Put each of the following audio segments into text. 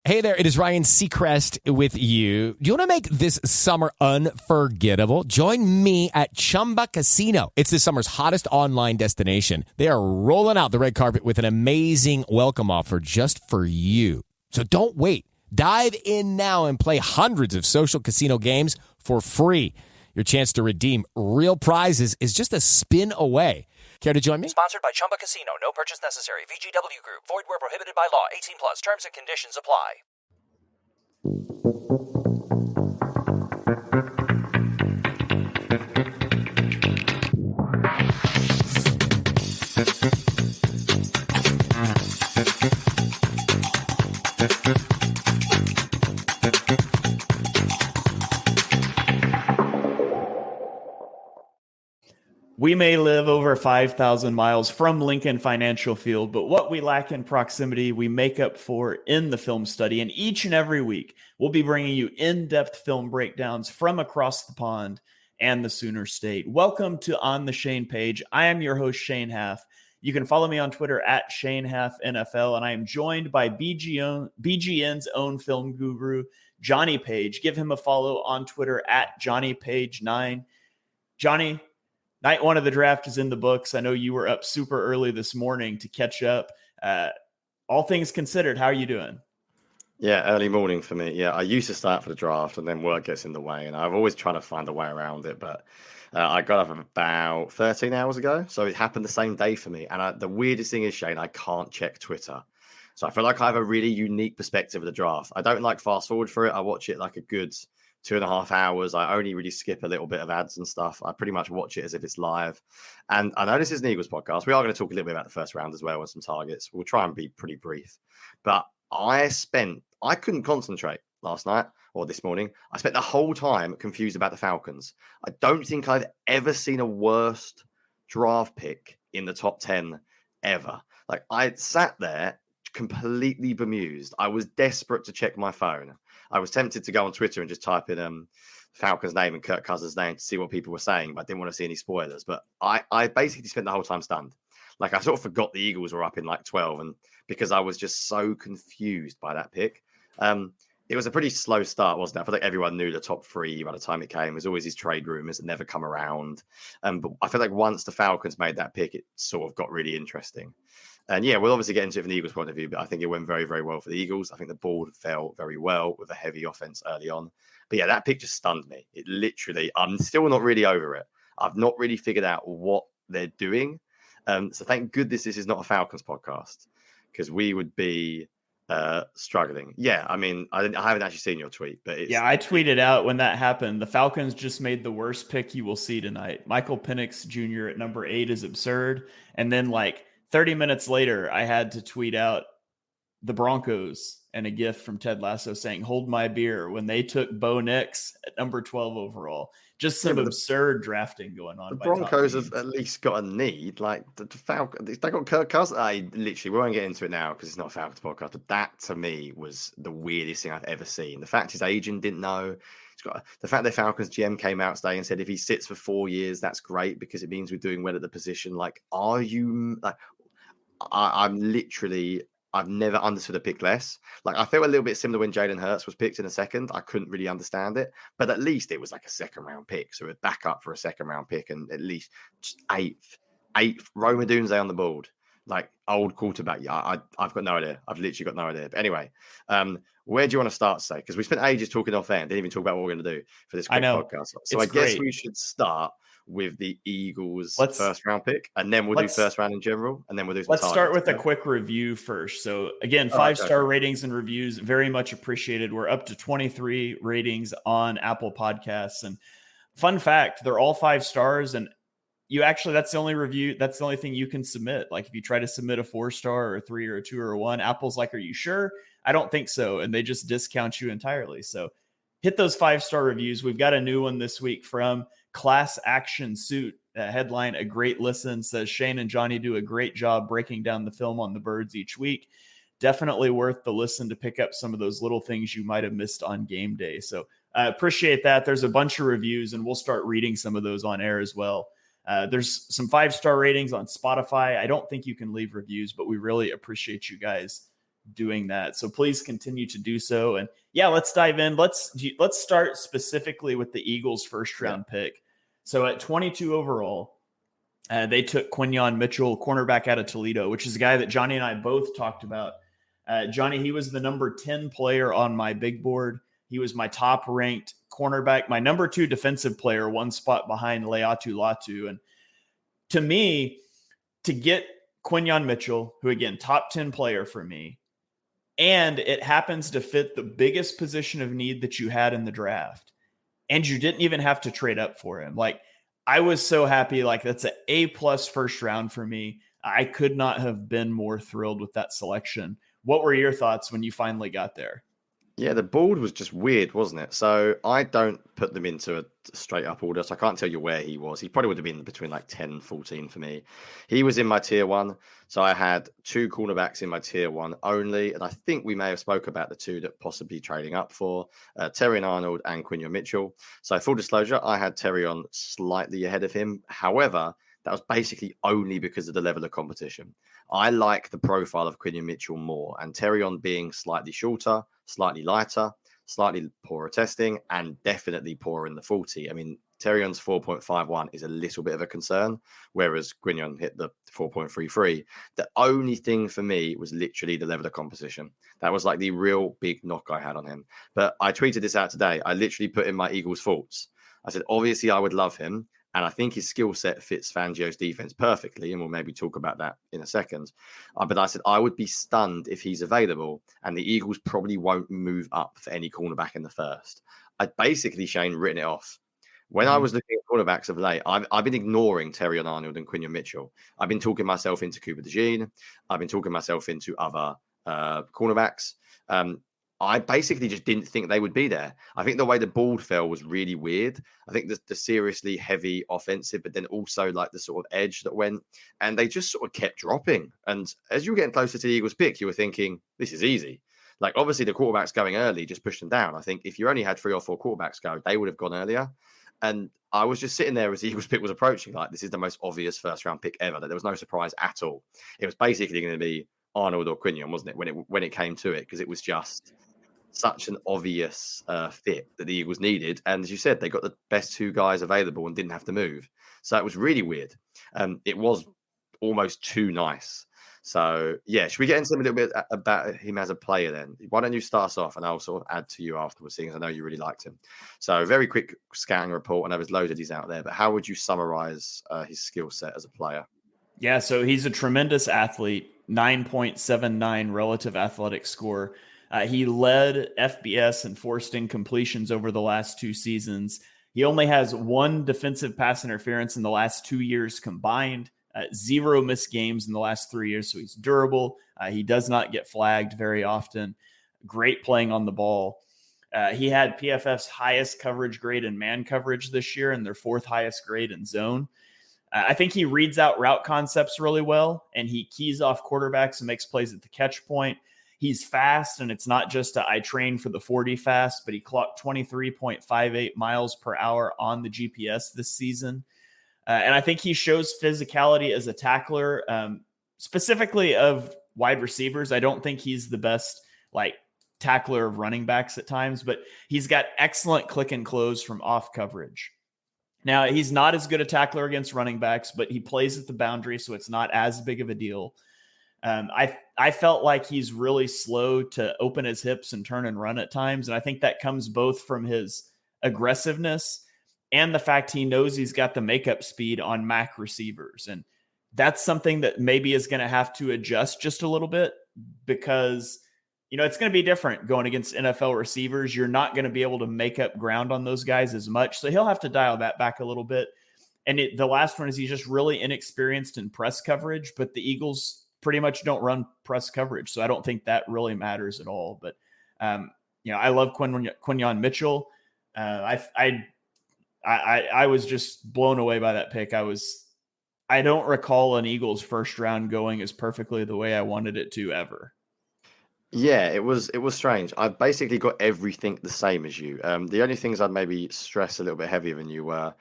Hey there, it is Ryan Seacrest with you. Do you want to make this summer unforgettable? Join me at Chumba Casino. It's this summer's hottest online destination. They are rolling out the red carpet with an amazing welcome offer just for you. So don't wait. Dive in now and play hundreds of social casino games for free. Your chance to redeem real prizes is just a spin away. Care to join me? Sponsored by Chumba Casino. No purchase necessary. VGW Group. Void where prohibited by law. 18 plus. Terms and conditions apply. We may live over 5,000 miles from Lincoln Financial Field, but what we lack in proximity, we make up for in the film study. And each and every week, we'll be bringing you in-depth film breakdowns from across the pond and the Sooner State. Welcome to On the Shane page. I am your host, Shane Haff. You can follow me on Twitter at Shane Haff NFL, and I am joined by BGN's own film guru, Jonny Page. Give him a follow on Twitter at JohnnyPage9. Jonny, night one of the draft is in the books. I know you were up super early this morning to catch up. All things considered, how are you doing? Yeah, early morning for me. Yeah, I used to start for the draft and then work gets in the way. And I've always tried to find a way around it. But I got up about 13 hours ago. So it happened the same day for me. And the weirdest thing is, Shane, I can't check Twitter. So I feel like I have a really unique perspective of the draft. I don't like fast forward for it. I watch it like a good 2.5 hours. I only really skip a little bit of ads and stuff. I pretty much watch it as if it's live. And I know this is an Eagles podcast. We are going to talk a little bit about the first round as well and some targets. We'll try and be pretty brief. But I couldn't concentrate last night or this morning. I spent the whole time confused about the Falcons. I don't think I've ever seen a worst draft pick in the top 10 ever. Like, I sat there completely bemused. I was desperate to check my phone. I was tempted to go on Twitter and just type in Falcons' name and Kirk Cousins' name to see what people were saying, but I didn't want to see any spoilers. But I basically spent the whole time stunned. Like, I sort of forgot the Eagles were up in like 12, and because I was just so confused by that pick. It was a pretty slow start, wasn't it? I feel like everyone knew the top three by the time it came. There's always these trade rumors that never come around. But I feel like once the Falcons made that pick, it sort of got really interesting. And yeah, we'll obviously get into it from the Eagles' point of view, but I think it went very, very well for the Eagles. I think the board fell very well with a heavy offense early on. But yeah, that pick just stunned me. It literally, I'm still not really over it. I've not really figured out what they're doing. So thank goodness this is not a Falcons podcast, because we would be struggling. Yeah, I mean, I haven't actually seen your tweet, but yeah, I tweeted out when that happened. The Falcons just made the worst pick you will see tonight. Michael Penix Jr. at number 8 is absurd. And then like 30 minutes later, I had to tweet out the Broncos and a GIF from Ted Lasso saying, "Hold my beer," when they took Bo Nix at number 12 overall. Just some absurd drafting going on. The Broncos have at least got a need. Like the Falcons, they got Kirk Cousins. We won't get into it now because it's not a Falcons podcast. But that to me was the weirdest thing I've ever seen. The fact his agent didn't know. The fact that Falcons GM came out today and said if he sits for 4 years, that's great because it means we're doing well at the position. Like, are you like? I'm literally. I've never understood a pick less. Like, I feel a little bit similar when Jalen Hurts was picked in a second. I couldn't really understand it, but at least it was like a second round pick. So it back up for a second round pick and at least eighth Rome Odunze on the board, like old quarterback. Yeah, I've got no idea. I've literally got no idea. But anyway, where do you want to start, say? Because we spent ages talking off air and didn't even talk about what we're going to do for this quick podcast. So I guess we should start with the Eagles' first round pick, and then we'll do first round in general, and then we'll do some Let's start with a quick review first. So again, 5-star ratings and reviews, very much appreciated. We're up to 23 ratings on Apple Podcasts. And fun fact, they're all 5 stars. And that's the only review. That's the only thing you can submit. Like if you try to submit a 4-star or a 3 or a 2 or a 1, Apple's like, "Are you sure?" I don't think so. And they just discount you entirely. So hit those 5-star reviews. We've got a new one this week from Class Action Suit. Headline, "A great listen," says Shane and Jonny do a great job breaking down the film on the birds each week. Definitely worth the listen to pick up some of those little things you might have missed on game day. So I appreciate that. There's a bunch of reviews and we'll start reading some of those on air as well. There's some 5-star ratings on Spotify. I don't think you can leave reviews, but we really appreciate you guys doing that. So please continue to do so. And yeah, let's dive in. Let's start specifically with the Eagles' first round pick. So at 22 overall, they took Quinyon Mitchell, cornerback out of Toledo, which is a guy that Jonny and I both talked about. Jonny, he was the number 10 player on my big board. He was my top ranked cornerback, my number 2 defensive player, one spot behind Leatu Latu. And to me, to get Quinyon Mitchell, who again, top 10 player for me, and it happens to fit the biggest position of need that you had in the draft, and you didn't even have to trade up for him. Like, I was so happy. Like, that's an A+ first round for me. I could not have been more thrilled with that selection. What were your thoughts when you finally got there? Yeah, the board was just weird, wasn't it? So I don't put them into a straight up order, so I can't tell you where he was. He probably would have been between like 10 and 14 for me. He was in my tier 1, so I had 2 cornerbacks in my tier 1 only, and I think we may have spoke about the 2 that possibly trading up for, Terrion Arnold and Quinyon Mitchell. So full disclosure, I had Terrion slightly ahead of him. However, that was basically only because of the level of competition. I like the profile of Quinyon Mitchell more, and Terrion being slightly shorter, slightly lighter, slightly poorer testing, and definitely poorer in the 40. I mean, Terrion's 4.51 is a little bit of a concern, whereas Quinyon hit the 4.33. The only thing for me was literally the level of composition. That was like the real big knock I had on him. But I tweeted this out today. I literally put in my Eagles thoughts. I said, obviously, I would love him. And I think his skill set fits Fangio's defense perfectly. And we'll maybe talk about that in a second. But I said, I would be stunned if he's available. And the Eagles probably won't move up for any cornerback in the first. I'd basically, Shane, written it off. When I was looking at cornerbacks of late, I've been ignoring Terrion Arnold and Quinyon Mitchell. I've been talking myself into Cooper DeJean. I've been talking myself into other cornerbacks. I basically just didn't think they would be there. I think the way the board fell was really weird. I think the seriously heavy offensive, but then also like the sort of edge that went, and they just sort of kept dropping. And as you were getting closer to the Eagles pick, you were thinking, this is easy. Like, obviously the quarterbacks going early just pushed them down. I think if you only had 3 or 4 quarterbacks go, they would have gone earlier. And I was just sitting there as the Eagles pick was approaching, like, this is the most obvious first round pick ever. That there was no surprise at all. It was basically going to be Arnold or Quinyon, wasn't it? When it came to it, because it was just such an obvious fit that the Eagles needed. And as you said, they got the best 2 guys available and didn't have to move. So it was really weird. It was almost too nice. So, yeah, should we get into a little bit about him as a player then? Why don't you start us off and I'll sort of add to you afterwards, seeing as I know you really liked him. So, very quick scouting report. I know there's loads of these out there, but how would you summarize his skill set as a player? Yeah, so he's a tremendous athlete, 9.79 relative athletic score. He led FBS in forced incompletions over the last 2 seasons. He only has 1 defensive pass interference in the last 2 years combined, 0 missed games in the last 3 years. So he's durable. He does not get flagged very often. Great playing on the ball. He had PFF's highest coverage grade in man coverage this year and their 4th highest grade in zone. I think he reads out route concepts really well, and he keys off quarterbacks and makes plays at the catch point. He's fast, and it's not just I train for the 40 fast, but he clocked 23.58 miles per hour on the GPS this season. And I think he shows physicality as a tackler, specifically of wide receivers. I don't think he's the best like tackler of running backs at times, but he's got excellent click and close from off coverage. Now, he's not as good a tackler against running backs, but he plays at the boundary, so it's not as big of a deal. I felt like he's really slow to open his hips and turn and run at times. And I think that comes both from his aggressiveness and the fact he knows he's got the makeup speed on MAC receivers. And that's something that maybe is going to have to adjust just a little bit because, you know, it's going to be different going against NFL receivers. You're not going to be able to make up ground on those guys as much. So he'll have to dial that back a little bit. And the last one is he's just really inexperienced in press coverage, but the Eagles pretty much don't run press coverage. So I don't think that really matters at all. But, you know, I love Quinyon Mitchell. I was just blown away by that pick. I don't recall an Eagles first round going as perfectly the way I wanted it to ever. Yeah, it was strange. I've basically got everything the same as you. The only things I'd maybe stress a little bit heavier than you were,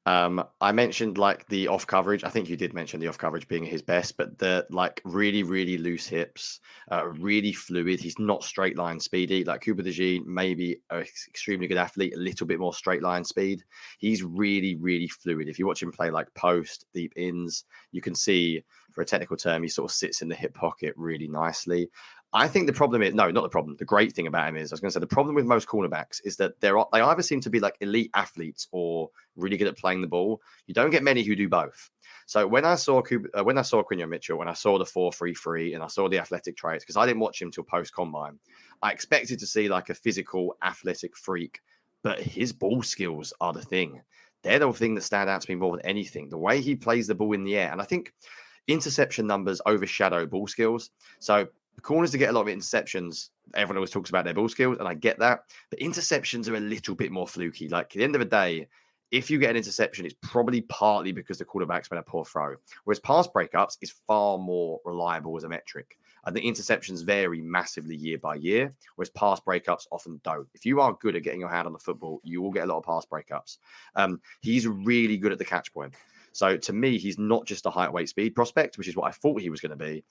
I mentioned like the off coverage. I think you did mention the off coverage being his best, but the like really, really loose hips, really fluid. He's not straight line speedy. Like Cooper DeJean, maybe an extremely good athlete, a little bit more straight line speed. He's really, really fluid. If you watch him play like post, deep ins, you can see, for a technical term, he sort of sits in the hip pocket really nicely. I think the problem is, no, not the problem. The great thing about him is, I was going to say, the problem with most cornerbacks is that they either seem to be like elite athletes or really good at playing the ball. You don't get many who do both. So when I saw Quinyon Mitchell, when I saw the 4.33 and I saw the athletic traits, because I didn't watch him till post combine, I expected to see like a physical athletic freak, but his ball skills are the thing. They're the thing that stand out to me more than anything. The way he plays the ball in the air, and I think interception numbers overshadow ball skills. So corners to get a lot of interceptions, everyone always talks about their ball skills, and I get that. But interceptions are a little bit more fluky. Like at the end of the day, if you get an interception, it's probably partly because the quarterback's made a poor throw. Whereas pass breakups is far more reliable as a metric. I think interceptions vary massively year by year, whereas pass breakups often don't. If you are good at getting your hand on the football, you will get a lot of pass breakups. He's really good at the catch point. So to me, he's not just a height, weight, speed prospect, which is what I thought he was going to be.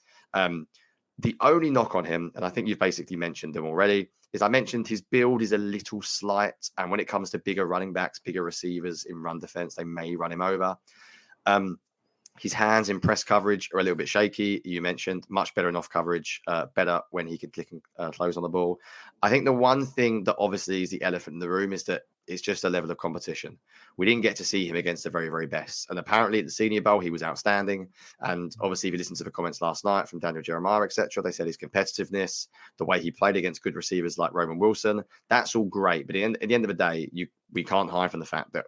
The only knock on him, and I think you've basically mentioned them already, is I mentioned his build is a little slight. And when it comes to bigger running backs, bigger receivers in run defense, they may run him over. His hands in press coverage are a little bit shaky. You mentioned much better in off coverage, better when he can click and close on the ball. I think the one thing that obviously is the elephant in the room is that it's just a level of competition. We didn't get to see him against the very, very best. And apparently at the Senior Bowl, he was outstanding. And obviously, if you listen to the comments last night from Daniel Jeremiah, etc., they said his competitiveness, the way he played against good receivers like Roman Wilson, that's all great. But at the end of the day, we can't hide from the fact that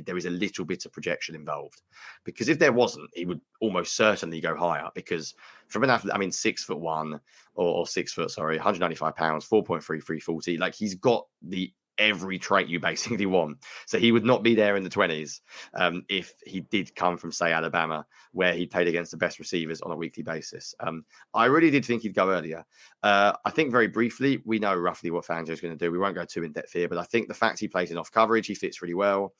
there is a little bit of projection involved. Because if there wasn't, he would almost certainly go higher. Because from an athlete, 6'1" or 6 foot, 195 pounds, 4.3340, like he's got every trait you basically want. So he would not be there in the 20s if he did come from, say, Alabama, where he played against the best receivers on a weekly basis. I really did think he'd go earlier. I think very briefly, we know roughly what Fangio's going to do. We won't go too in depth here, but I think the fact he plays in off coverage, he fits really well.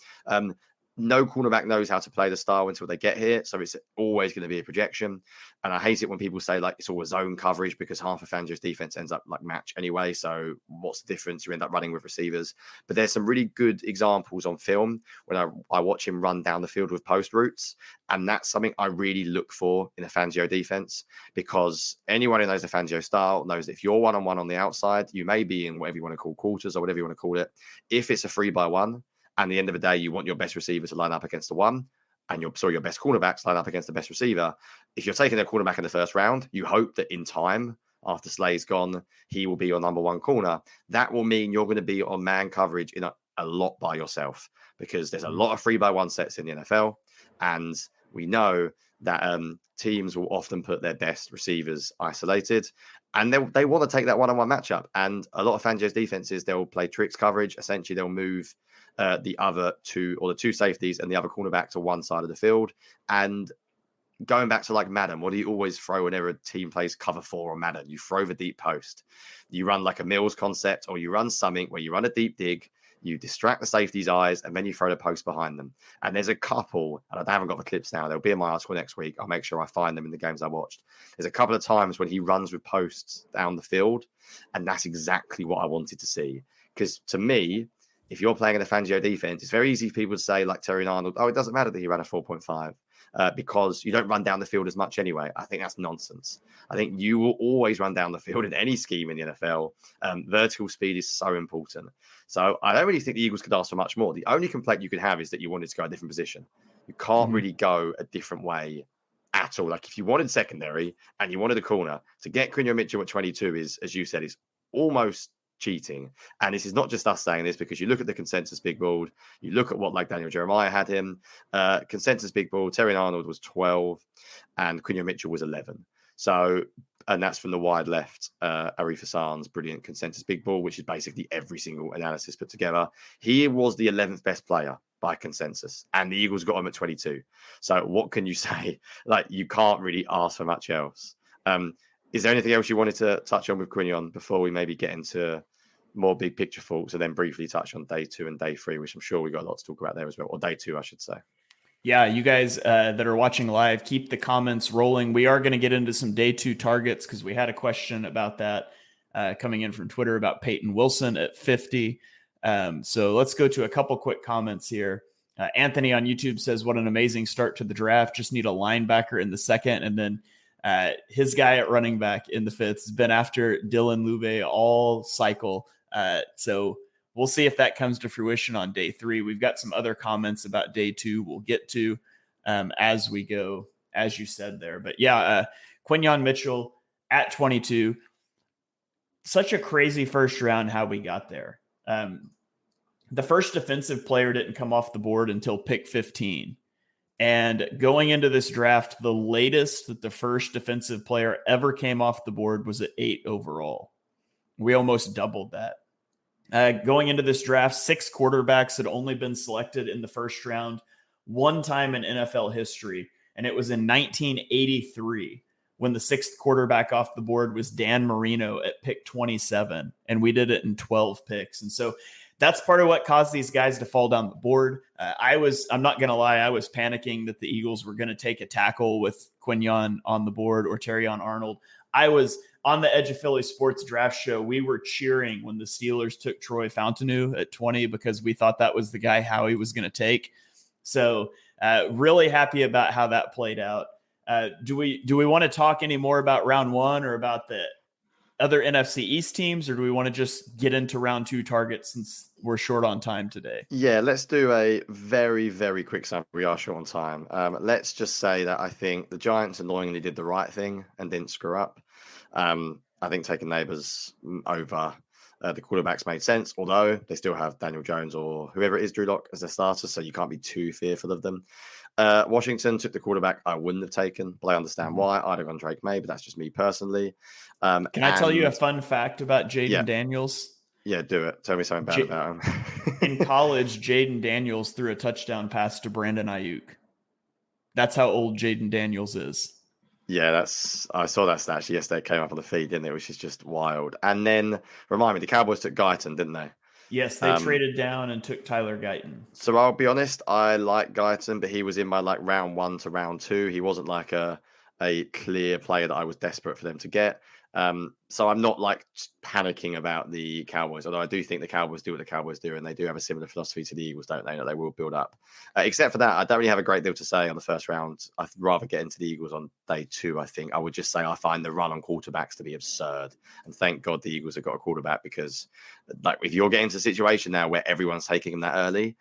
No cornerback knows how to play the style until they get here. So it's always going to be a projection. And I hate it when people say like it's all a zone coverage because half of Fangio's defense ends up like match anyway. So what's the difference? You end up running with receivers. But there's some really good examples on film when I watch him run down the field with post routes. And that's something I really look for in a Fangio defense, because anyone who knows the Fangio style knows that if you're one-on-one on the outside, you may be in whatever you want to call quarters or whatever you want to call it. If it's a 3-by-1, and at the end of the day, you want your best receiver to line up against the one, and your best cornerbacks line up against the best receiver. If you're taking a cornerback in the first round, you hope that in time, after Slay's gone, he will be your number one corner. That will mean you're going to be on man coverage in a lot by yourself, because there's a lot of 3-by-1 sets in the NFL. And we know that teams will often put their best receivers isolated, and they want to take that one-on-one matchup. And a lot of Fangio's defenses, they'll play tricks coverage. Essentially, they'll move the two safeties and the other cornerback to one side of the field. And going back to like Madden, what do you always throw whenever a team plays cover 4 on Madden? You throw the deep post. You run like a Mills concept, or you run something where you run a deep dig, you distract the safety's eyes, and then you throw the post behind them. And there's a couple, and I haven't got the clips now, they'll be in my article next week. I'll make sure I find them in the games I watched. There's a couple of times when he runs with posts down the field, and that's exactly what I wanted to see. Because to me, if you're playing in a Fangio defense, it's very easy for people to say, like Terry Arnold, it doesn't matter that he ran a 4.5 because you don't run down the field as much anyway. I think that's nonsense. I think you will always run down the field in any scheme in the NFL. Vertical speed is so important. So I don't really think the Eagles could ask for much more. The only complaint you could have is that you wanted to go a different position. You can't really go a different way at all. Like if you wanted secondary and you wanted a corner, to get Quinyon Mitchell at 22 is, as you said, is almost cheating. And this is not just us saying this, because you look at the consensus big board, you look at what like Daniel Jeremiah had him, consensus big board, Terry Arnold was 12 and Quinyon Mitchell was 11. So, and that's from the wide left, Arif Hassan's brilliant consensus big ball, which is basically every single analysis put together. He was the 11th best player by consensus, and the Eagles got him at 22. So what can you say? Like, you can't really ask for much else. Is there anything else you wanted to touch on with Quinyon before we maybe get into more big picture thoughts, and then briefly touch on day 2 and day 3, which I'm sure we got a lot to talk about there as well, or day 2, I should say. Yeah, you guys that are watching live, keep the comments rolling. We are going to get into some day 2 targets because we had a question about that coming in from Twitter about Peyton Wilson at 50. So let's go to a couple quick comments here. Anthony on YouTube says, what an amazing start to the draft. Just need a linebacker in the second. And then his guy at running back in the 5th has been after Dylan Lube all cycle. So we'll see if that comes to fruition on day 3. We've got some other comments about day 2 we'll get to as we go, as you said there. But yeah, Quinyon Mitchell at 22. Such a crazy first round how we got there. The first defensive player didn't come off the board until pick 15. And going into this draft, the latest that the first defensive player ever came off the board was at 8 overall. We almost doubled that. Going into this draft, 6 quarterbacks had only been selected in the first round one time in NFL history, and it was in 1983 when the 6th quarterback off the board was Dan Marino at pick 27, and we did it in 12 picks. And so that's part of what caused these guys to fall down the board. I'm not going to lie, I was panicking that the Eagles were going to take a tackle with Quinyon on the board or Terrion Arnold. I was on the Edge of Philly Sports Draft Show. We were cheering when the Steelers took Troy Fountainu at 20 because we thought that was the guy Howie was going to take. So really happy about how that played out. Do we want to talk any more about round 1 or about the other NFC East teams, or do we want to just get into round 2 targets since we're short on time today? Yeah, let's do a very, very quick summary. We are short on time. Let's just say that I think the Giants annoyingly did the right thing and didn't screw up. I think taking Neighbors over the quarterbacks made sense, although they still have Daniel Jones or whoever it is, Drew Lock, as their starter, so you can't be too fearful of them. Washington took the quarterback I wouldn't have taken, but I understand why. I'd have gone Drake May, but that's just me personally. Can I tell you a fun fact about Jaden Daniels? Yeah, do it. Tell me something bad about him. In college, Jaden Daniels threw a touchdown pass to Brandon Ayuk. That's how old Jaden Daniels is. Yeah, I saw that stat actually yesterday. It came up on the feed, didn't it? Which is just wild. And then, remind me, the Cowboys took Guyton, didn't they? Yes, they traded down and took Tyler Guyton. So I'll be honest, I like Guyton, but he was in my round 1 to round 2. He wasn't like a clear player that I was desperate for them to get. So I'm not panicking about the Cowboys, although I do think the Cowboys do what the Cowboys do, and they do have a similar philosophy to the Eagles, don't they? That they will build up. Except for that, I don't really have a great deal to say on the first round. I'd rather get into the Eagles on day 2, I think. I would just say I find the run on quarterbacks to be absurd. And thank God the Eagles have got a quarterback, because if you're getting to a situation now where everyone's taking them that early,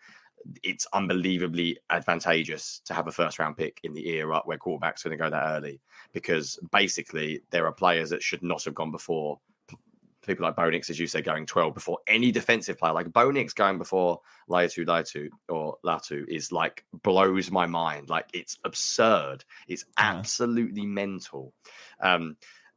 it's unbelievably advantageous to have a first round pick in the era where quarterbacks are going to go that early, because basically there are players that should not have gone before. People like Bo Nix, as you say, going 12 before any defensive player. Like Bo Nix going before Latu is blows my mind. It's absurd. It's absolutely mental.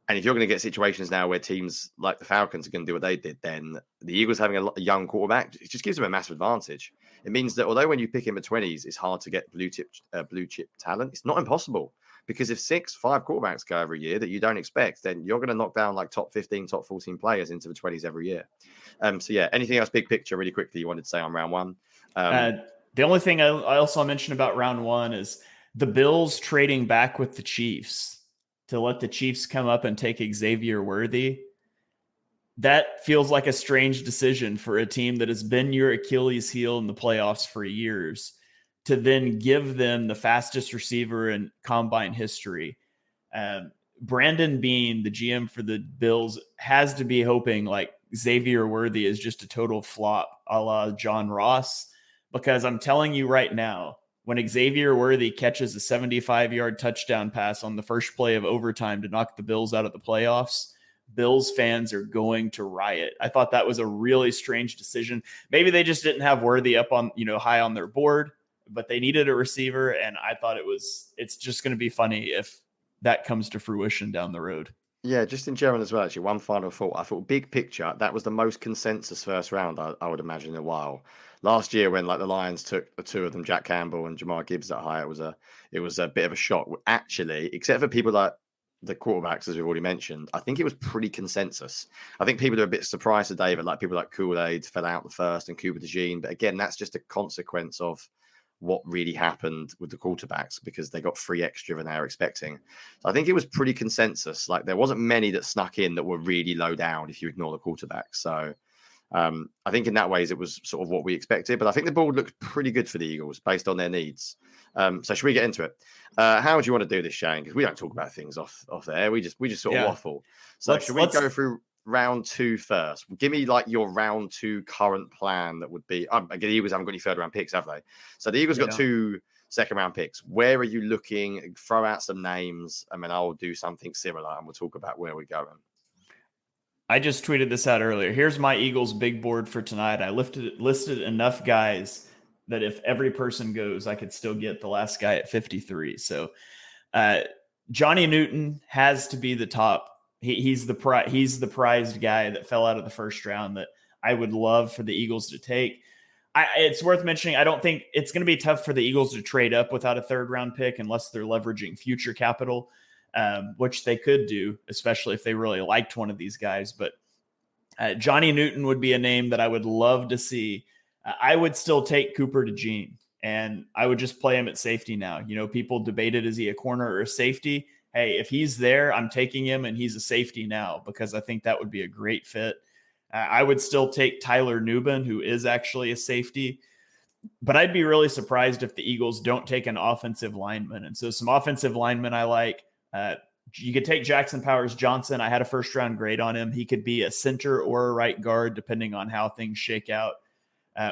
And if you're going to get situations now where teams like the Falcons are going to do what they did, then the Eagles having a young quarterback, it just gives them a massive advantage. It means that although when you pick in the 20s, it's hard to get blue chip talent, it's not impossible. Because if 5 quarterbacks go every year that you don't expect, then you're going to knock down top 15, top 14 players into the 20s every year. So yeah, anything else big picture really quickly you wanted to say on round 1? The only thing I also mentioned about round 1 is the Bills trading back with the Chiefs to let the Chiefs come up and take Xavier Worthy. That feels like a strange decision for a team that has been your Achilles heel in the playoffs for years, to then give them the fastest receiver in combine history. Brandon Beane, the GM for the Bills, has to be hoping Xavier Worthy is just a total flop a la John Ross, because I'm telling you right now, when Xavier Worthy catches a 75-yard touchdown pass on the first play of overtime to knock the Bills out of the playoffs, Bills fans are going to riot. I thought that was a really strange decision. Maybe they just didn't have Worthy up on, high on their board, but they needed a receiver. And I thought it's just going to be funny if that comes to fruition down the road. Yeah, just in general as well, actually, one final thought. I thought big picture, that was the most consensus first round, I would imagine, in a while. Last year when the Lions took the 2 of them, Jack Campbell and Jamar Gibbs that high, it was a bit of a shock. Actually, except for people like the quarterbacks, as we've already mentioned, I think it was pretty consensus. I think people are a bit surprised today, but like people like Kool-Aid fell out the first and Cooper DeJean. But again, that's just a consequence of what really happened with the quarterbacks because they got 3 extra than they were expecting. So I think it was pretty consensus. Like there wasn't many that snuck in that were really low down if you ignore the quarterbacks. So I think in that ways it was sort of what we expected, but I think the board looked pretty good for the Eagles based on their needs. So should we get into it? How would you want to do this, Shane? Because we don't talk about things off there. We just sort of waffle. So should we go through round 2 first? Give me like your round 2 current plan that would be. Again, the Eagles haven't got any third round picks, have they? So the Eagles got 2 second round picks. Where are you looking? Throw out some names, and then I'll do something similar, and we'll talk about where we're going. I just tweeted this out earlier. Here's my Eagles big board for tonight. I listed enough guys that if every person goes, I could still get the last guy at 53. So Jonny Newton has to be the top. He's the prized guy that fell out of the first round that I would love for the Eagles to take. It's worth mentioning, I don't think it's going to be tough for the Eagles to trade up without a third round pick unless they're leveraging future capital. Which they could do, especially if they really liked one of these guys. But Jonny Newton would be a name that I would love to see. I would still take Cooper DeJean, and I would just play him at safety now. You know, people debated, is he a corner or a safety? Hey, if he's there, I'm taking him, and he's a safety now because I think that would be a great fit. I would still take Tyler Nubin, who is actually a safety. But I'd be really surprised if the Eagles don't take an offensive lineman. And so some offensive linemen I like. You could take Jackson Powers Johnson. I had a first round grade on him. He could be a center or a right guard, depending on how things shake out.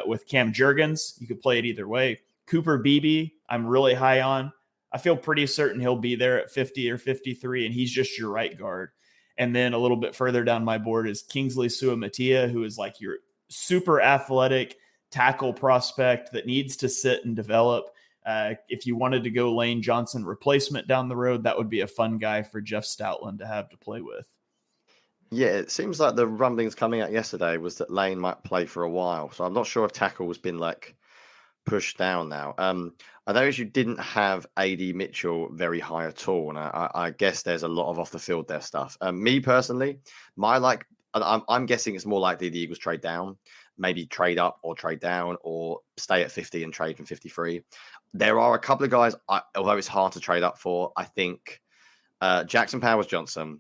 With Cam Jurgens, you could play it either way. Cooper Beebe, I'm really high on. I feel pretty certain he'll be there at 50 or 53, and he's just your right guard. And then a little bit further down my board is Kingsley Suamatia, who is like your super athletic tackle prospect that needs to sit and develop. If you wanted to go Lane Johnson replacement down the road, that would be a fun guy for Jeff Stoutland to have to play with. Yeah, it seems like the rumblings coming out yesterday was that Lane might play for a while. So I'm not sure if tackle has been like pushed down now. I noticed you didn't have AD Mitchell very high at all. And I guess there's a lot of off the field there stuff. Me personally, I'm guessing it's more likely the Eagles trade down, maybe trade up or trade down or stay at 50 and trade from 53. There are a couple of guys, although it's hard to trade up for, I think Jackson Powers Johnson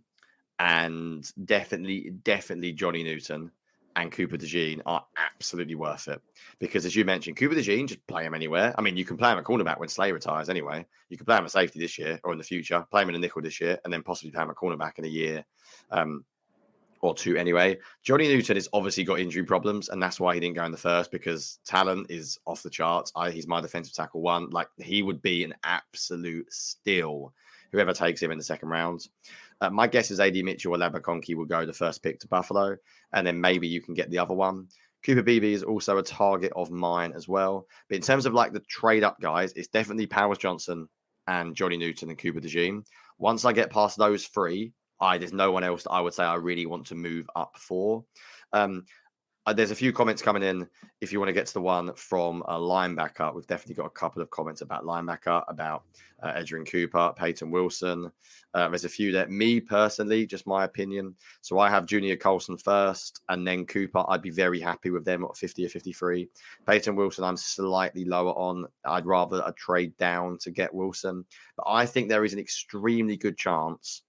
and definitely Jonny Newton and Cooper DeJean are absolutely worth it. Because as you mentioned, Cooper DeJean, just play him anywhere. I mean, you can play him at cornerback when Slay retires anyway. You can play him at safety this year or in the future, play him in a nickel this year, and then possibly play him at cornerback in a year or 2 anyway. Jonny Newton has obviously got injury problems, and that's why he didn't go in the first, because talent is off the charts. He's my defensive tackle 1. Like, he would be an absolute steal, whoever takes him in the second round. My guess is AD Mitchell or Labaconki will go the first pick to Buffalo, and then maybe you can get the other one. Cooper Beebe is also a target of mine as well. But in terms of like the trade up guys, it's definitely Powers Johnson and Jonny Newton and Cooper DeJean. Once I get past those 3, there's no one else that I would say I really want to move up for. There's a few comments coming in. If you want to get to the one from a linebacker, we've definitely got a couple of comments about linebacker, about Edgerrin Cooper, Peyton Wilson. There's a few there. Me personally, just my opinion. So I have Junior Colson first and then Cooper. I'd be very happy with them at 50 or 53. Peyton Wilson, I'm slightly lower on. I'd rather a trade down to get Wilson. But I think there is an extremely good chance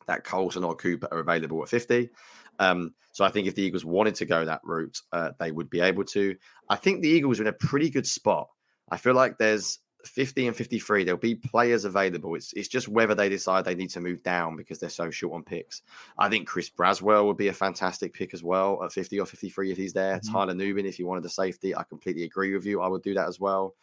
that Colson or Cooper are available at 50. So I think if the Eagles wanted to go that route, they would be able to. I think the Eagles are in a pretty good spot. I feel like there's 50 and 53. There'll be players available. It's just whether they decide they need to move down because they're so short on picks. I think Chris Braswell would be a fantastic pick as well at 50 or 53 if he's there. Mm-hmm. Tyler Nubin, if you wanted a safety, I completely agree with you. I would do that as well.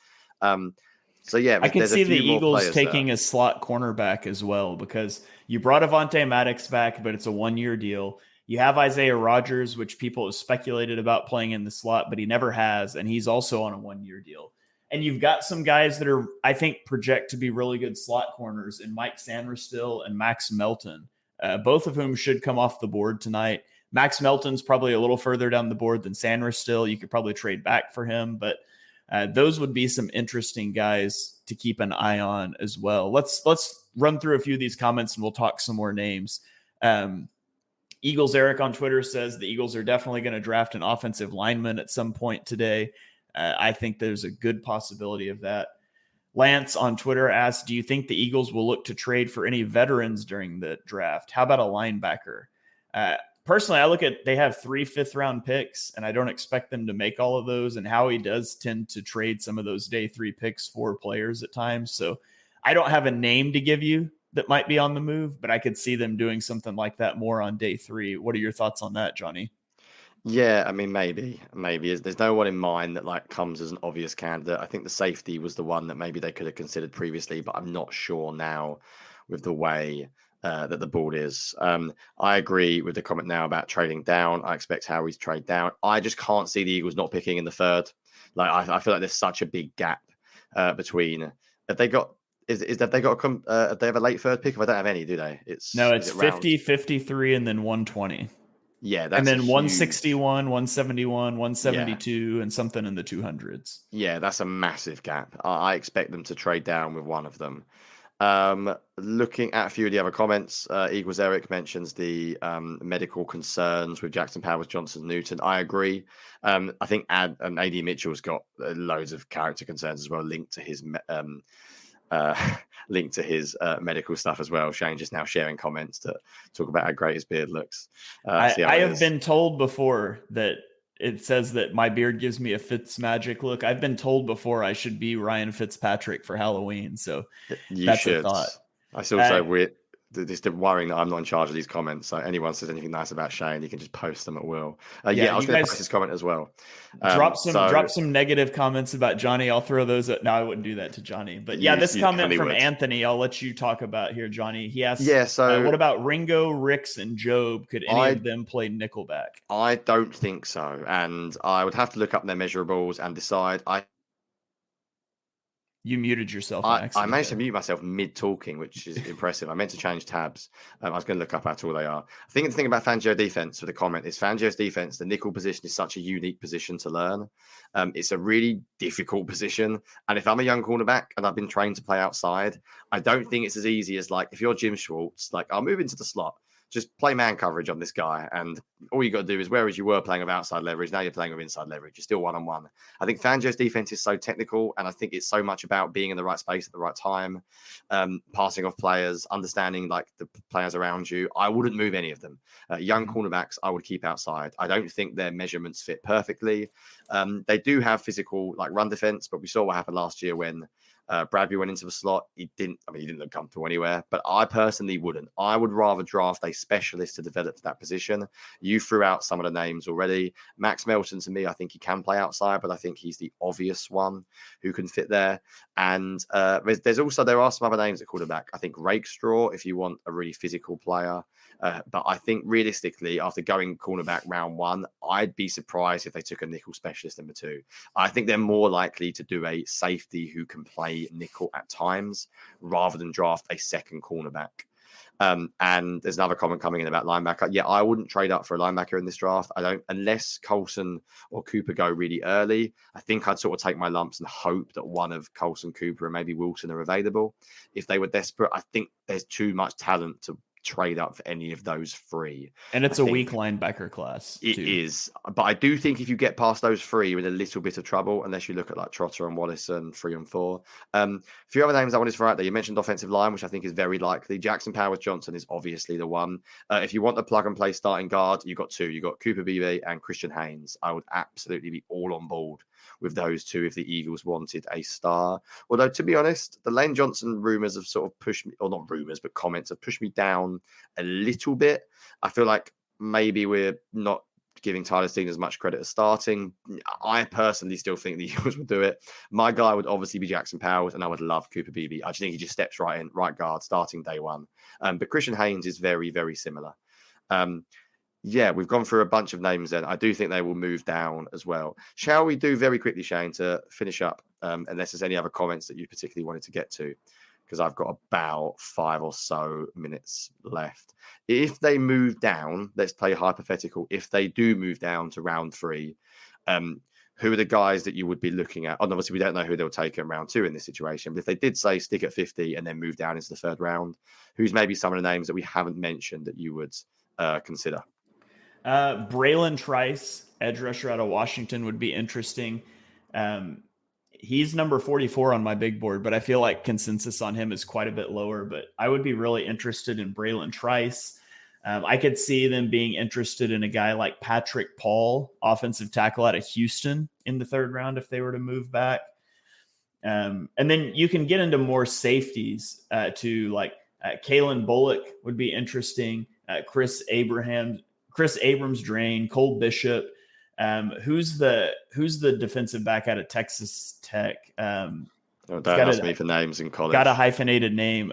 So yeah, I can see the Eagles taking a slot cornerback as well, because you brought Avonte Maddox back, but it's a 1-year deal. You have Isaiah Rodgers, which people have speculated about playing in the slot, but he never has, and he's also on a 1-year deal. And you've got some guys that are, I think, project to be really good slot corners in Mike Sanderstill and Max Melton, both of whom should come off the board tonight. Max Melton's probably a little further down the board than Sanderstill. You could probably trade back for him, but those would be some interesting guys to keep an eye on as well. Let's run through a few of these comments and we'll talk some more names. Eagles Eric on Twitter says the Eagles are definitely going to draft an offensive lineman at some point today. I think there's a good possibility of that. Lance on Twitter asks, do you think the Eagles will look to trade for any veterans during the draft? How about a linebacker? Personally, I look at, they have 3 5th-round picks, and I don't expect them to make all of those. And Howie does tend to trade some of those day 3 picks for players at times. So I don't have a name to give you that might be on the move, but I could see them doing something like that more on day 3. What are your thoughts on that, Jonny? Yeah, I mean, maybe. There's no one in mind that like comes as an obvious candidate. I think the safety was the one that maybe they could have considered previously, but I'm not sure now with the way that the board is. I agree with the comment now about trading down. I expect Howie's trade down. I just can't see the Eagles not picking in the 3rd. Like I feel like there's such a big gap between. Have they got? Have they got a? They have a late 3rd pick? If I don't have any, do they? It's 50, 53, and then 120. Yeah, that's and then huge... 161, 171, 172, and something in the 200s. Yeah, that's a massive gap. I expect them to trade down with one of them. Looking at a few of the other comments, Eagles Eric mentions the medical concerns with Jackson Powers, Johnson, Newton. I agree. I think AD Mitchell's got loads of character concerns as well, linked to his medical stuff as well. Shane just now sharing comments that talk about how great his beard looks. I have been told before that it says that my beard gives me a Fitzmagic look. I've been told before I should be Ryan Fitzpatrick for Halloween. So that's a thought. I still say weird. It's worrying that I'm not in charge of these comments. So anyone says anything nice about Shane, you can just post them at will. I was going to post his comment as well. Drop some negative comments about Jonny. I'll throw those up. No, I wouldn't do that to Jonny. But this comment from Anthony, I'll let you talk about here, Jonny. He asks, what about Ringo, Ricks, and Job? Could any of them play nickelback? I don't think so. And I would have to look up their measurables and decide. You muted yourself. I managed to mute myself mid-talking, which is impressive. I meant to change tabs. I was going to look up how tall they are. I think the thing about Fangio defense for the comment is Fangio's defense, the nickel position is such a unique position to learn. It's a really difficult position. And if I'm a young cornerback and I've been trained to play outside, I don't think it's as easy as like, if you're Jim Schwartz, like I'll move into the slot. Just play man coverage on this guy. And all you got to do is, whereas you were playing with outside leverage, now you're playing with inside leverage. You're still one-on-one. I think Fangio's defense is so technical, and I think it's so much about being in the right space at the right time, passing off players, understanding like the players around you. I wouldn't move any of them. Young cornerbacks, I would keep outside. I don't think their measurements fit perfectly. They do have physical like run defense, but we saw what happened last year when Bradbury went into the slot. He didn't look comfortable anywhere, but I personally wouldn't. I would rather draft a specialist to develop for that position. You threw out some of the names already. Max Melton, to me, I think he can play outside, but I think he's the obvious one who can fit there. And there are some other names at quarterback. I think Rakestraw, if you want a really physical player. But I think realistically, after going cornerback round 1, I'd be surprised if they took a nickel specialist number 2. I think they're more likely to do a safety who can play nickel at times rather than draft a second cornerback. And there's another comment coming in about linebacker. Yeah, I wouldn't trade up for a linebacker in this draft. I don't, unless Colson or Cooper go really early. I think I'd sort of take my lumps and hope that one of Colson, Cooper, and maybe Wilson are available. If they were desperate, I think there's too much talent to trade up for any of those 3. And it's a weak linebacker class. It is. But I do think if you get past those 3, you're in a little bit of trouble, unless you look at like Trotter and Wallace and 3 and 4. A few other names I wanted to throw out there. You mentioned offensive line, which I think is very likely. Jackson Powers Johnson is obviously the one. If you want a plug and play starting guard, you've got 2. You've got Cooper Beebe and Christian Haynes. I would absolutely be all on board with those 2 if the Eagles wanted a star. Although, to be honest, the Lane Johnson rumors have sort of pushed me, or not rumors, but comments have pushed me down a little bit. I feel like maybe we're not giving Tyler Steen as much credit as starting. I personally still think the Eagles will do it. My guy would obviously be Jackson Powers, and I would love Cooper Beebe. I just think he just steps right in, right guard, starting day 1. But Christian Haynes is very, very similar. We've gone through a bunch of names then. I do think they will move down as well. Shall we do very quickly, Shane, to finish up, unless there's any other comments that you particularly wanted to get to? Because I've got about 5 or so minutes left. If they move down, let's play hypothetical. If they do move down to round 3, who are the guys that you would be looking at? And obviously, we don't know who they'll take in round 2 in this situation. But if they did say stick at 50 and then move down into the 3rd round, who's maybe some of the names that we haven't mentioned that you would consider? Braylon Trice, edge rusher out of Washington, would be interesting. He's number 44 on my big board, but I feel like consensus on him is quite a bit lower. But I would be really interested in Braylon Trice. I could see them being interested in a guy like Patrick Paul, offensive tackle out of Houston, in the 3rd round if they were to move back. And then you can get into more safeties to like Kalen Bullock would be interesting. Chris Abrams Drain, Cole Bishop. Who's the defensive back out of Texas Tech? Don't ask me for names in college. Got a hyphenated name.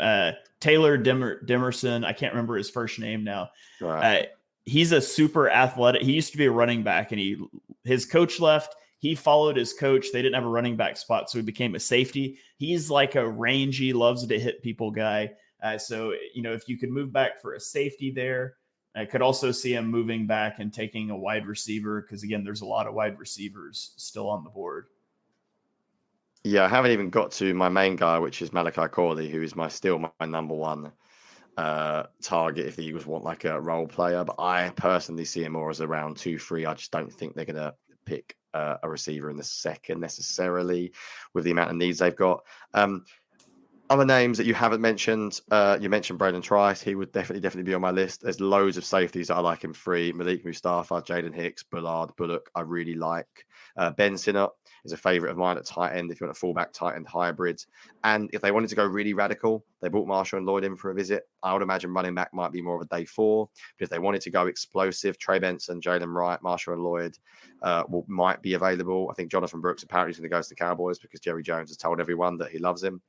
Taylor Demerson. I can't remember his first name now. Right. He's a super athletic. He used to be a running back, and his coach left. He followed his coach. They didn't have a running back spot, so he became a safety. He's like a rangy, loves to hit people guy. So, if you could move back for a safety there, I could also see him moving back and taking a wide receiver because, again, there's a lot of wide receivers still on the board. Yeah, I haven't even got to my main guy, which is Malachi Corley, who is still my number one target if the Eagles want like a role player. But I personally see him more as around 2-3. I just don't think they're going to pick a receiver in the 2nd necessarily with the amount of needs they've got. Other names that you haven't mentioned, you mentioned Braylon Trice. He would definitely be on my list. There's loads of safeties that I like in 3. Malik Mustafa, Jaden Hicks, Bullard, Bullock, I really like. Ben Sinnott is a favorite of mine at tight end if you want a fullback tight end hybrid. And if they wanted to go really radical, they brought Marshall and Lloyd in for a visit. I would imagine running back might be more of a day 4. But if they wanted to go explosive, Trey Benson, Jalen Wright, Marshall and Lloyd might be available. I think Jonathan Brooks apparently is going to go to the Cowboys because Jerry Jones has told everyone that he loves him.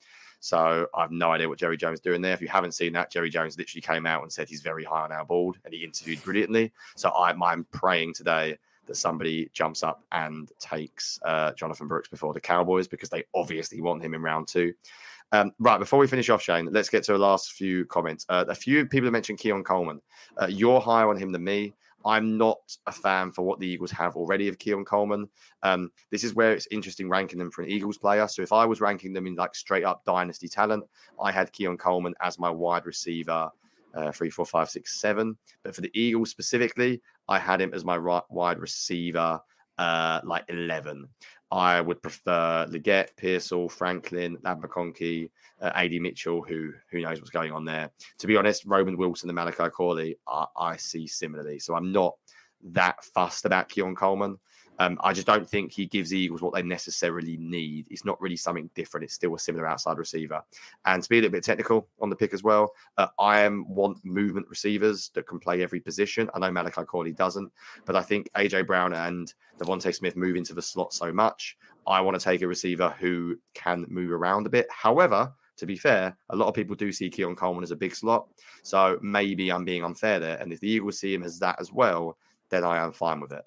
So I have no idea what Jerry Jones is doing there. If you haven't seen that, Jerry Jones literally came out and said he's very high on our board, and he interviewed brilliantly. So I'm praying today that somebody jumps up and takes Jonathan Brooks before the Cowboys because they obviously want him in round 2. Right, before we finish off, Shane, let's get to the last few comments. A few people have mentioned Quinyon Coleman. You're higher on him than me. I'm not a fan for what the Eagles have already of Quinyon Coleman. This is where it's interesting ranking them for an Eagles player. So if I was ranking them in like straight up dynasty talent, I had Quinyon Coleman as my wide receiver 3, 4, 5, 6, 7. But for the Eagles specifically, I had him as my wide receiver like 11. I would prefer Leggett, Pearsall, Franklin, Lab McConkey, A.D. Mitchell, who knows what's going on there. To be honest, Roman Wilson and Malachi Corley, I see similarly. So I'm not that fussed about Quinyon Coleman. I just don't think he gives the Eagles what they necessarily need. It's not really something different. It's still a similar outside receiver. And to be a little bit technical on the pick as well, I want movement receivers that can play every position. I know Malachi Corley doesn't, but I think A.J. Brown and Devontae Smith move into the slot so much. I want to take a receiver who can move around a bit. However, to be fair, a lot of people do see Quinyon Coleman as a big slot. So maybe I'm being unfair there. And if the Eagles see him as that as well, then I am fine with it.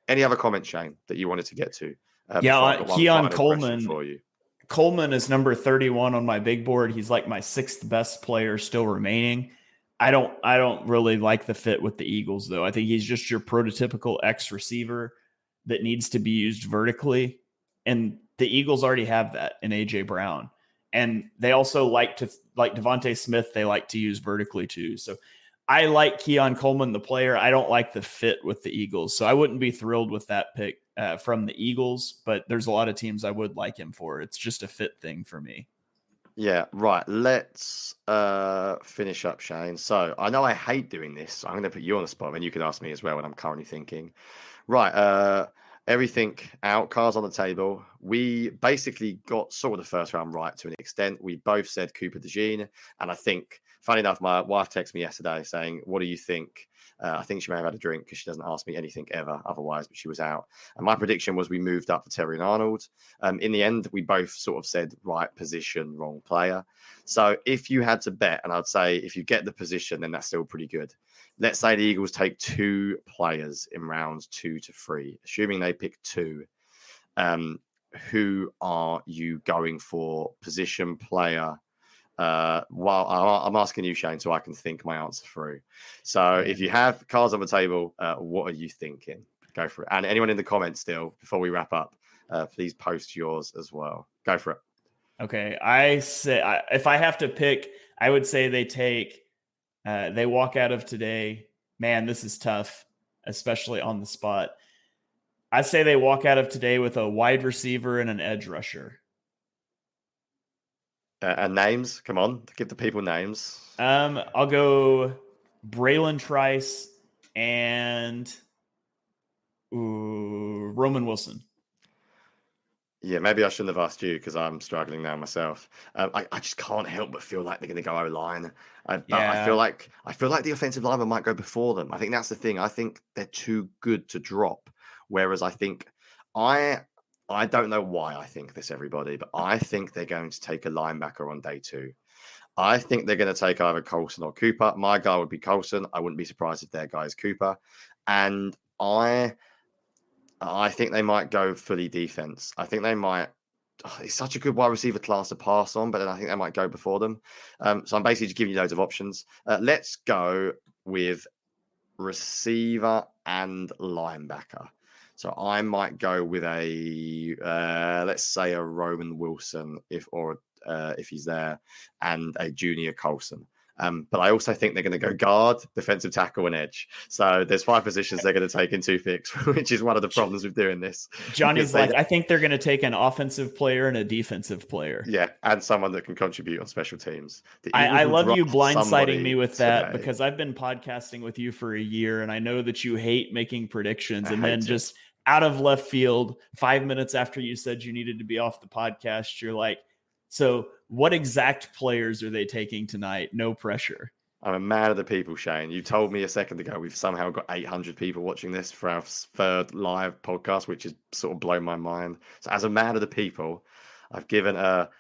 Any other comments, Shane, that you wanted to get to? Quinyon Coleman for you. Coleman is number 31 on my big board. He's like my 6th best player still remaining. I don't really like the fit with the Eagles, though. I think he's just your prototypical X receiver that needs to be used vertically. And the Eagles already have that in A.J. Brown. And they also like Devontae Smith, they like to use vertically too. So I like Quinyon Coleman, the player. I don't like the fit with the Eagles. So I wouldn't be thrilled with that pick from the Eagles, but there's a lot of teams I would like him for. It's just a fit thing for me. Yeah, right. Let's finish up, Shane. So I know I hate doing this. So I'm going to put you on the spot, and you can ask me as well what I'm currently thinking. Right. Everything out, cards on the table. We basically got sort of the first round right to an extent. We both said Cooper DeJean, and I think, funny enough, my wife texted me yesterday saying, "What do you think?" I think she may have had a drink because she doesn't ask me anything ever otherwise, but she was out. And my prediction was we moved up for Terry and Arnold. In the end, we both sort of said right position, wrong player. So if you had to bet, and I'd say if you get the position, then that's still pretty good. Let's say the Eagles take 2 players in rounds 2 to 3, assuming they pick 2. Who are you going for? Position, player? Well, I'm asking you, Shane, so I can think my answer through. So if you have cards on the table, what are you thinking? Go for it. And anyone in the comments still, before we wrap up, please post yours as well. Go for it. Okay. I say, if I have to pick, I would say they walk out of today. Man, this is tough, especially on the spot. I say they walk out of today with a wide receiver and an edge rusher. And names, come on, give the people names. I'll go Braylon Trice and Roman Wilson. Yeah, maybe I shouldn't have asked you because I'm struggling now myself. I just can't help but feel like they're going to go O-line. I feel like the offensive lineman might go before them. I think that's the thing. I think they're too good to drop. Whereas I think I don't know why I think this, everybody, but I think they're going to take a linebacker on day 2. I think they're going to take either Colson or Cooper. My guy would be Colson. I wouldn't be surprised if their guy is Cooper. And I think they might go fully defense. I think they might. It's such a good wide receiver class to pass on, but then I think they might go before them. So I'm basically just giving you loads of options. Let's go with receiver and linebacker. So I might go with let's say a Roman Wilson if he's there, and a junior Colson. But I also think they're going to go guard, defensive tackle, and edge. So there's 5 positions they're going to take in 2 picks, which is one of the problems with doing this. Jonny's like, I think they're going to take an offensive player and a defensive player. Yeah, and someone that can contribute on special teams. I love you blindsiding me with that because I've been podcasting with you for a year, and I know that you hate making predictions. And then just out of left field, 5 minutes after you said you needed to be off the podcast, you're like, so what exact players are they taking tonight? No pressure. I'm a man of the people, Shane. You told me a second ago we've somehow got 800 people watching this for our 3rd live podcast, which has sort of blown my mind. So as a man of the people, I've given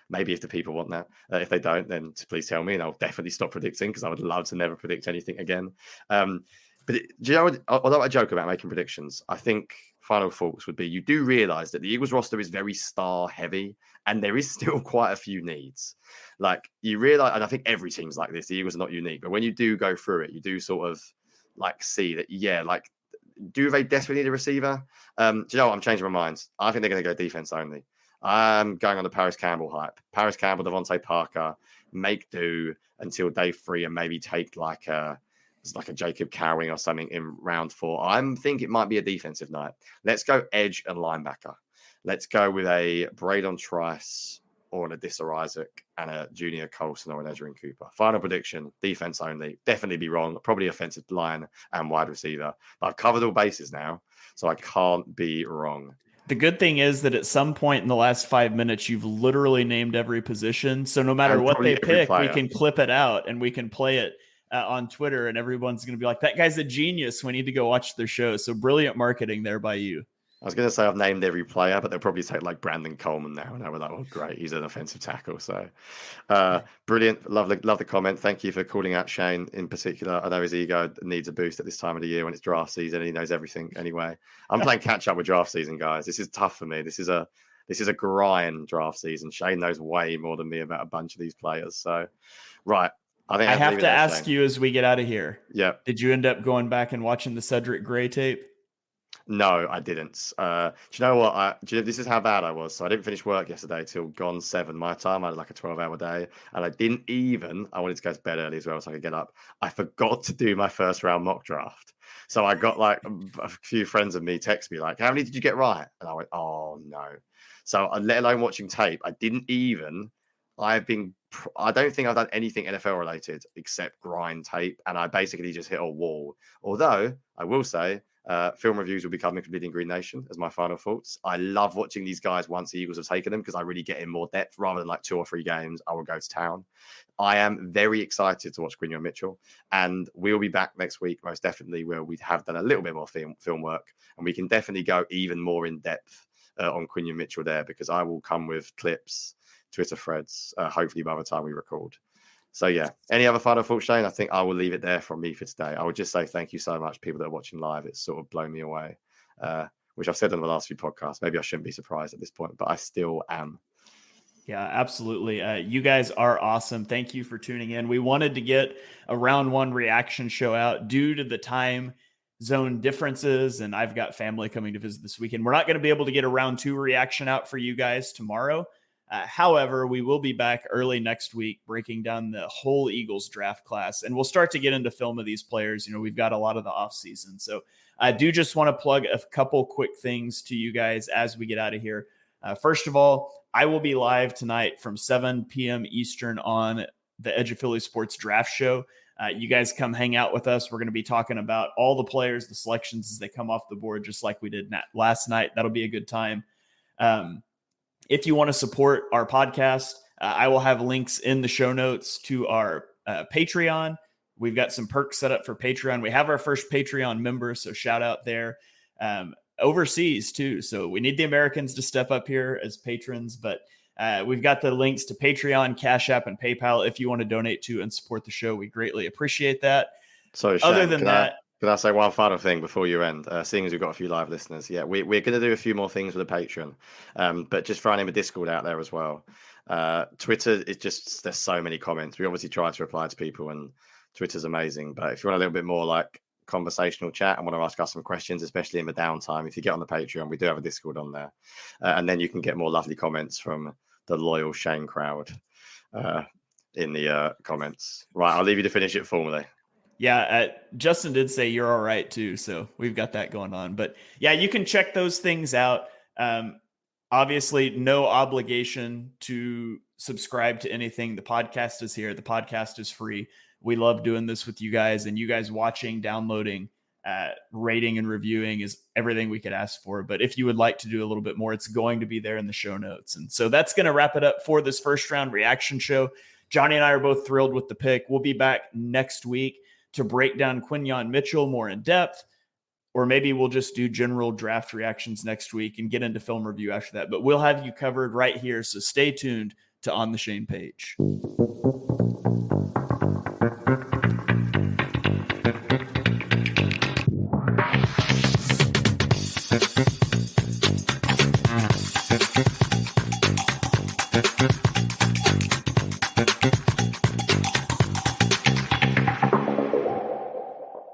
maybe if the people want that. If they don't, then please tell me and I'll definitely stop predicting because I would love to never predict anything again. But do you know, although I joke about making predictions, I think final thoughts would be you do realize that the Eagles roster is very star heavy and there is still quite a few needs. Like you realize, and I think every team's like this, the Eagles are not unique, but when you do go through it, you do sort of like see that, yeah, like do they desperately need a receiver? Do you know what? I'm changing my mind. I think they're going to go defense only. I'm going on the Paris Campbell hype. Paris Campbell, Devontae Parker, make do until day 3 and maybe take like a Jacob Cowing or something in round 4. I'm thinking it might be a defensive night. Let's go edge and linebacker. Let's go with a Braylon Trice or an Adissa Isaac and a junior Colson or an Edgerrin Cooper. Final prediction, defense only. Definitely be wrong. Probably offensive line and wide receiver. But I've covered all bases now, so I can't be wrong. The good thing is that at some point in the last 5 minutes, you've literally named every position. So no matter what they pick, we can clip it out and we can play it on Twitter, and everyone's going to be like, that guy's a genius. We need to go watch their show. So brilliant marketing there by you. I was going to say I've named every player, but they'll probably take like Brandon Coleman now. And I was like, oh, great. He's an offensive tackle. So brilliant. Love the comment. Thank you for calling out Shane in particular. I know his ego needs a boost at this time of the year when it's draft season and he knows everything anyway. I'm playing catch up with draft season, guys. This is tough for me. This is a grind draft season. Shane knows way more than me about a bunch of these players. So, right. I have to ask you as we get out of here. Yeah. Did you end up going back and watching the Cedric Gray tape? No, I didn't. Do you know what? This is how bad I was. So I didn't finish work yesterday till gone 7 my time. I had like a 12-hour day. And I wanted to go to bed early as well so I could get up. I forgot to do my first round mock draft. So I got like a few friends of me text me like, how many did you get right? And I went, oh no. So let alone watching tape, I don't think I've done anything NFL related except grind tape, and I basically just hit a wall. Although I will say, film reviews will be coming from Bleeding Green Nation as my final thoughts. I love watching these guys once the Eagles have taken them because I really get in more depth rather than like 2 or 3 games. I will go to town. I am very excited to watch Quinyon Mitchell, and we'll be back next week most definitely where we have done a little bit more film work, and we can definitely go even more in depth on Quinyon Mitchell there because I will come with clips, Twitter threads, hopefully by the time we record. So yeah, any other final thoughts, Shane? I think I will leave it there from me for today. I would just say thank you so much, people that are watching live. It's sort of blown me away, which I've said on the last few podcasts. Maybe I shouldn't be surprised at this point, but I still am. Yeah, absolutely. You guys are awesome. Thank you for tuning in. We wanted to get a round 1 reaction show out due to the time zone differences, and I've got family coming to visit this weekend. We're not going to be able to get a round 2 reaction out for you guys tomorrow. However, we will be back early next week breaking down the whole Eagles draft class, and we'll start to get into film of these players. You know, we've got a lot of the off season. So I do just want to plug a couple quick things to you guys as we get out of here. First of all, I will be live tonight from 7 p.m. Eastern on the Edge of Philly Sports Draft Show. You guys come hang out with us. We're going to be talking about all the players, the selections as they come off the board, just like we did last night. That'll be a good time. If you want to support our podcast, I will have links in the show notes to our Patreon. We've got some perks set up for Patreon. We have our first Patreon member, so shout out there. Overseas too. So we need the Americans to step up here as patrons, but we've got the links to Patreon, Cash App, and PayPal. If you want to donate to and support the show, we greatly appreciate that. So other than that, can I say one final thing before you end? Seeing as we've got a few live listeners, yeah, we're going to do a few more things with the Patreon, but just throwing in a Discord out there as well. Twitter is just, there's so many comments. We obviously try to reply to people, and Twitter's amazing. But if you want a little bit more like conversational chat and want to ask us some questions, especially in the downtime, if you get on the Patreon, we do have a Discord on there, and then you can get more lovely comments from the loyal Shane crowd in the comments. Right, I'll leave you to finish it formally. Yeah, Justin did say you're all right too, so we've got that going on. But yeah, you can check those things out. Obviously, no obligation to subscribe to anything. The podcast is here. The podcast is free. We love doing this with you guys, and you guys watching, downloading, rating, and reviewing is everything we could ask for. But if you would like to do a little bit more, it's going to be there in the show notes. And so that's going to wrap it up for this first round reaction show. Jonny and I are both thrilled with the pick. We'll be back next week to break down Quinyon Mitchell more in depth, or maybe we'll just do general draft reactions next week and get into film review after that. But we'll have you covered right here. So stay tuned to On the Shane page.